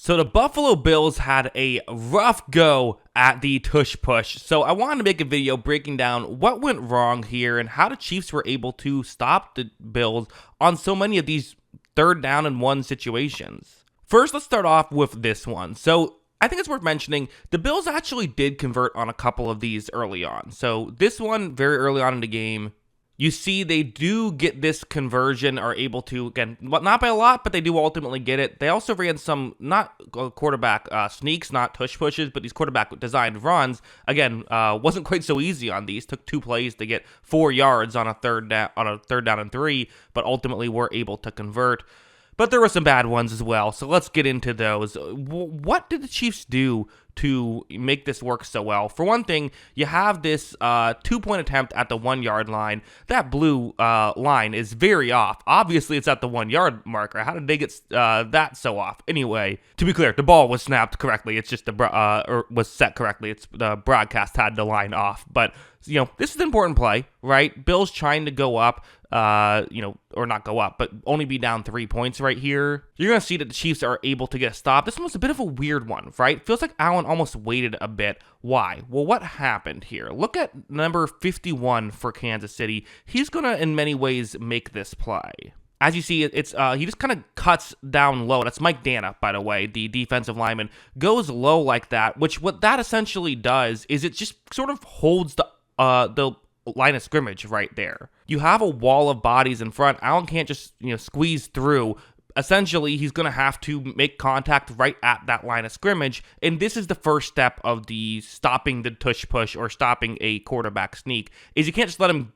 So the Buffalo Bills had a rough go at the tush push. So I wanted to make a video breaking down what went wrong here and how the Chiefs were able to stop the Bills on so many of these 3rd down and 1 situations. First, let's start off with this one. So I think it's worth mentioning the Bills actually did convert on a couple of these early on. So this one very early on in the game, you see they do get this conversion, are able to, again, not by a lot, but they do ultimately get it. They also ran some, not quarterback sneaks, not tush pushes, but these quarterback designed runs. Again, wasn't quite so easy on these. Took 2 plays to get 4 yards on a third down and 3, but ultimately were able to convert. But there were some bad ones as well, so let's get into those. What did the Chiefs do to make this work so well? For one thing, you have this 2-point attempt at the 1-yard line. That blue line is very off. Obviously, it's at the 1-yard marker. How did they get that so off? Anyway, to be clear, the ball was snapped correctly. It's just or was set correctly. It's the broadcast had the line off. But this is an important play, right? Bills trying to go up. Or not go up, but only be down 3 points right here. You're going to see that the Chiefs are able to get a stop. This one was a bit of a weird one, right? Feels like Allen almost waited a bit. Why? Well, what happened here? Look at number 51 for Kansas City. He's going to, in many ways, make this play. As you see, it's he just kind of cuts down low. That's Mike Dana, by the way, the defensive lineman. Goes low like that, which what that essentially does is it just sort of holds the line of scrimmage right there. You have a wall of bodies in front. Allen can't just squeeze through. Essentially, he's going to have to make contact right at that line of scrimmage, and this is the first step of the stopping the tush push or stopping a quarterback sneak. Is you can't just let him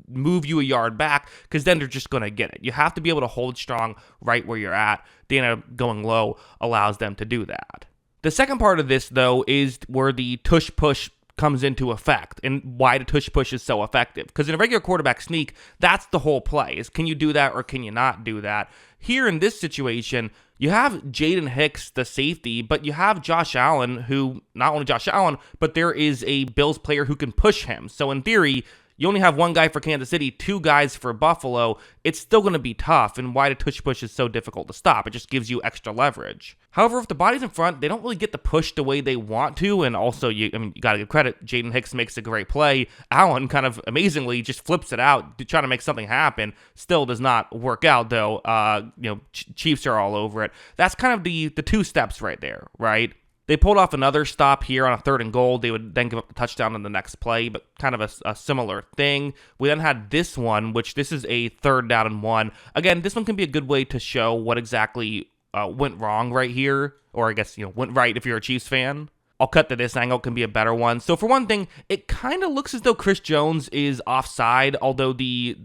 move you a yard back, because then they're just going to get it. You have to be able to hold strong right where you're at. Dana going low allows them to do that. The second part of this, though, is where the tush push comes into effect and why the tush push is so effective. Because in a regular quarterback sneak, that's the whole play, is can you do that or can you not do that? Here in this situation, you have Jaden Hicks, the safety, but you have Josh Allen, who, not only Josh Allen, but there is a Bills player who can push him. So in theory, you only have 1 guy for Kansas City, 2 guys for Buffalo. It's still going to be tough, and why the tush push is so difficult to stop. It just gives you extra leverage. However, if the body's in front, they don't really get the push the way they want to, and also, you got to give credit. Jaden Hicks makes a great play. Allen kind of amazingly just flips it out to try to make something happen. Still does not work out, though. Chiefs are all over it. That's kind of the 2 steps right there, right? They pulled off another stop here on a 3rd and goal. They would then give up the touchdown in the next play, but kind of a similar thing. We then had this one, which this is a 3rd down and 1. Again, this one can be a good way to show what exactly went wrong right here, or I guess, went right if you're a Chiefs fan. I'll cut to this angle, can be a better one. So for one thing, it kind of looks as though Chris Jones is offside, although the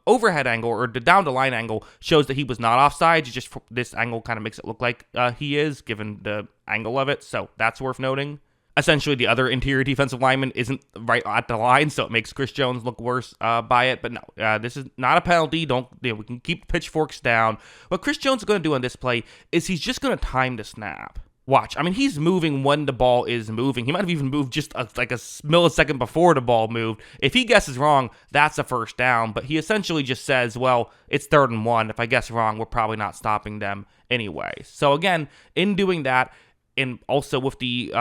overhead angle or the down the line angle shows that he was not offside. Just this angle kind of makes it look like he is, given the angle of it. So that's worth noting. Essentially, the other interior defensive lineman isn't right at the line, so it makes Chris Jones look worse by it. But no, this is not a penalty. We can keep pitchforks down. What Chris Jones is going to do on this play is he's just going to time the snap. Watch. He's moving when the ball is moving. He might have even moved just like a millisecond before the ball moved. If he guesses wrong, that's a 1st down. But he essentially just says, well, it's 3rd and 1. If I guess wrong, we're probably not stopping them anyway. So again, in doing that, and also with the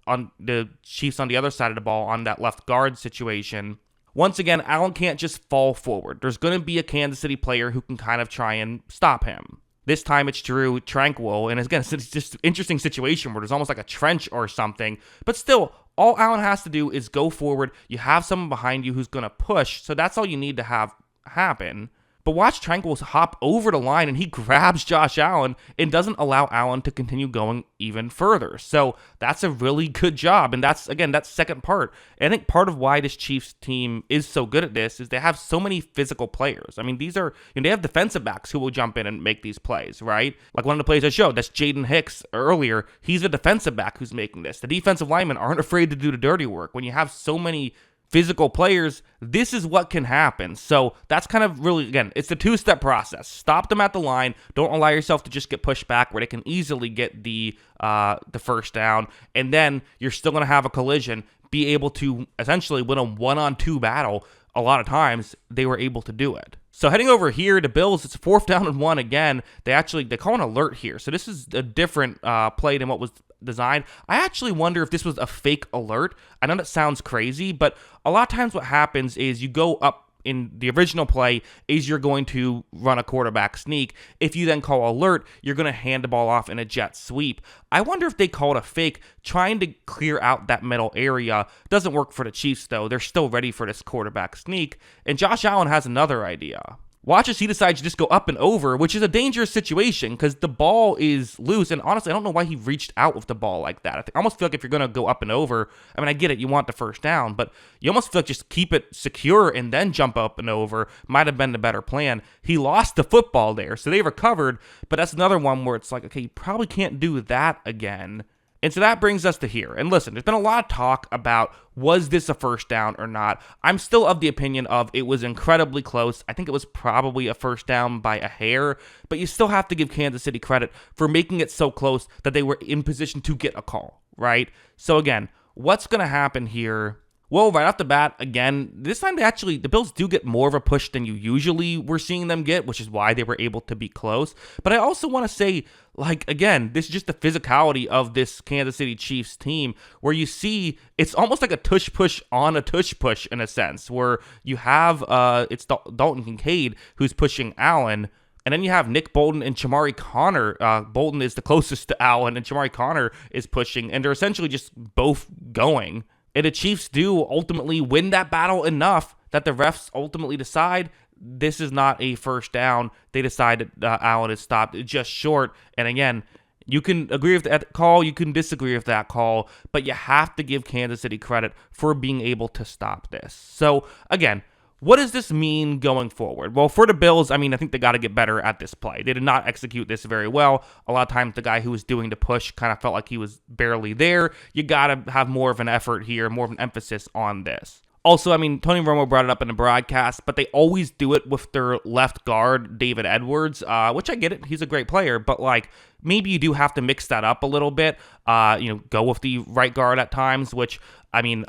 on the Chiefs on the other side of the ball on that left guard situation, once again, Allen can't just fall forward. There's going to be a Kansas City player who can kind of try and stop him. This time it's Drew Tranquil, and again, it's just an interesting situation where there's almost like a trench or something, but still, all Allen has to do is go forward. You have someone behind you who's going to push, so that's all you need to have happen. But watch Tranquil hop over the line, and he grabs Josh Allen and doesn't allow Allen to continue going even further. So that's a really good job, and that's, again, that second part. And I think part of why this Chiefs team is so good at this is they have so many physical players. These are, they have defensive backs who will jump in and make these plays, right? Like one of the plays I showed, that's Jaden Hicks earlier. He's a defensive back who's making this. The defensive linemen aren't afraid to do the dirty work. When you have so many physical players, this is what can happen. So that's kind of really, again, it's a 2-step process. Stop them at the line. Don't allow yourself to just get pushed back where they can easily get the 1st down. And then you're still going to have a collision. Be able to essentially win a 1-on-2 battle a lot of times they were able to do it. So heading over here to Bills, it's 4th down and 1 again. They call an alert here. So this is a different play than what was designed. I actually wonder if this was a fake alert. I know that sounds crazy, but a lot of times what happens is you go up in the original play is you're going to run a quarterback sneak. If you then call alert, you're going to hand the ball off in a jet sweep. I wonder if they called a fake trying to clear out that middle area. Doesn't work for the Chiefs, though. They're still ready for this quarterback sneak. And Josh Allen has another idea. Watch as he decides to just go up and over, which is a dangerous situation because the ball is loose. And honestly, I don't know why he reached out with the ball like that. I almost feel like if you're going to go up and over, I mean, I get it, you want the first down, but you almost feel like just keep it secure and then jump up and over might have been the better plan. He lost the football there, so they recovered, but that's another one where it's like, okay, you probably can't do that again. And so that brings us to here. And listen, there's been a lot of talk about was this a first down or not. I'm still of the opinion of it was incredibly close. I think it was probably a first down by a hair, but you still have to give Kansas City credit for making it so close that they were in position to get a call, right? So again, what's going to happen here? Well, right off the bat, again, this time the Bills do get more of a push than you usually were seeing them get, which is why they were able to be close. But I also want to say, like, again, this is just the physicality of this Kansas City Chiefs team, where you see it's almost like a tush push on a tush push in a sense, where you have, it's Dalton Kincaid who's pushing Allen, and then you have Nick Bolton and Chamari Connor. Bolton is the closest to Allen, and Chamari Connor is pushing, and they're essentially just both going. And the Chiefs do ultimately win that battle enough that the refs ultimately decide this is not a first down. They decide that Allen is stopped just short. And again, you can agree with that call, you can disagree with that call, but you have to give Kansas City credit for being able to stop this. So again, what does this mean going forward? Well, for the Bills, I mean, I think they got to get better at this play. They did not execute this very well. A lot of times the guy who was doing the push kind of felt like he was barely there. You got to have more of an effort here, more of an emphasis on this. Also, I mean, Tony Romo brought it up in the broadcast, but they always do it with their left guard, David Edwards, which I get it. He's a great player, but like maybe you do have to mix that up a little bit. Go with the right guard at times, which I mean,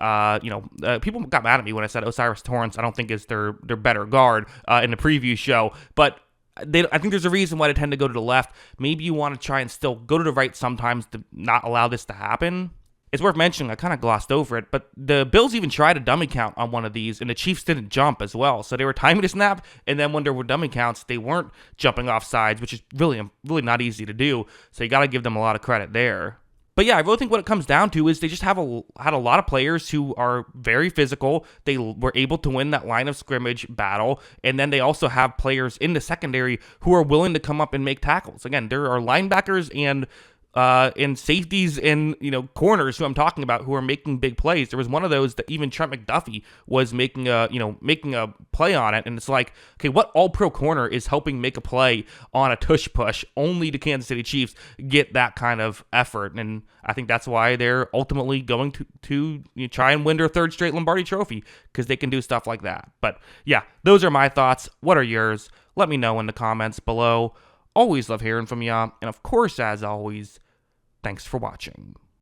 people got mad at me when I said Osiris Torrance. I don't think is their better guard in the preview show, but I think there's a reason why they tend to go to the left. Maybe you want to try and still go to the right sometimes to not allow this to happen. It's worth mentioning, I kind of glossed over it, but the Bills even tried a dummy count on one of these, and the Chiefs didn't jump as well. So they were timing the snap, and then when there were dummy counts, they weren't jumping off sides, which is really not easy to do. So you got to give them a lot of credit there. But yeah, I really think what it comes down to is they just had a lot of players who are very physical. They were able to win that line of scrimmage battle, and then they also have players in the secondary who are willing to come up and make tackles. Again, there are linebackers and safeties and corners who I'm talking about who are making big plays. There was one of those that even Trent McDuffie was making a play on it, and it's like, okay, what all-pro corner is helping make a play on a tush push? Only the Kansas City Chiefs get that kind of effort, and I think that's why they're ultimately going to try and win their third straight Lombardi Trophy, because they can do stuff like that. But yeah, those are my thoughts. What are yours? Let me know in the comments below. Always love hearing from ya, and of course, as always, thanks for watching.